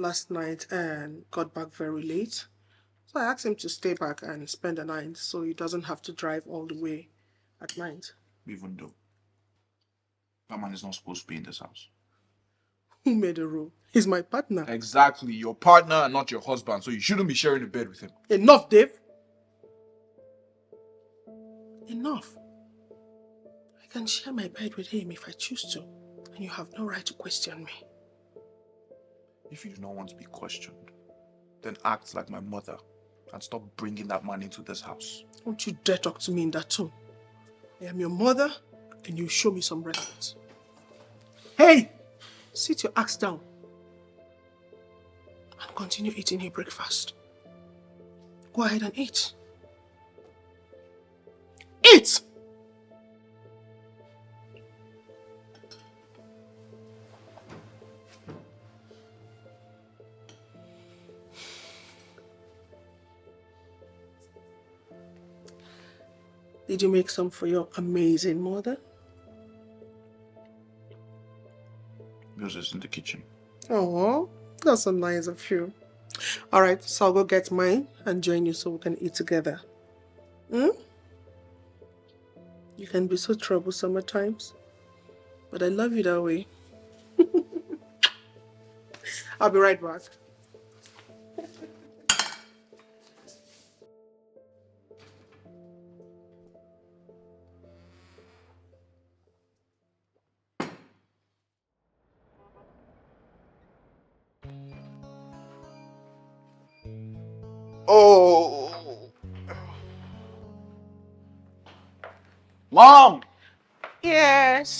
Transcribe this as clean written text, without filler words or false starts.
last night and got back very late. So I asked him to stay back and spend the night so he doesn't have to drive all the way at night. Even though that man is not supposed to be in this house. Who made a rule? He's my partner. Exactly. Your partner and not your husband, so you shouldn't be sharing a bed with him. Enough, Dave. Enough. I can share my bed with him if I choose to, and you have no right to question me. If you do not want to be questioned, then act like my mother and stop bringing that man into this house. Don't you dare talk to me in that tone. I am your mother, and you show me some respect. Hey! Sit your axe down and continue eating your breakfast. Go ahead and eat. Eat! Did you make some for your amazing mother? Yours is in the kitchen. Oh, that's so nice of you. All right, so I'll go get mine and join you so we can eat together. You can be so troublesome at times, but I love you that way. I'll be right back. Oh! Mom! Yes.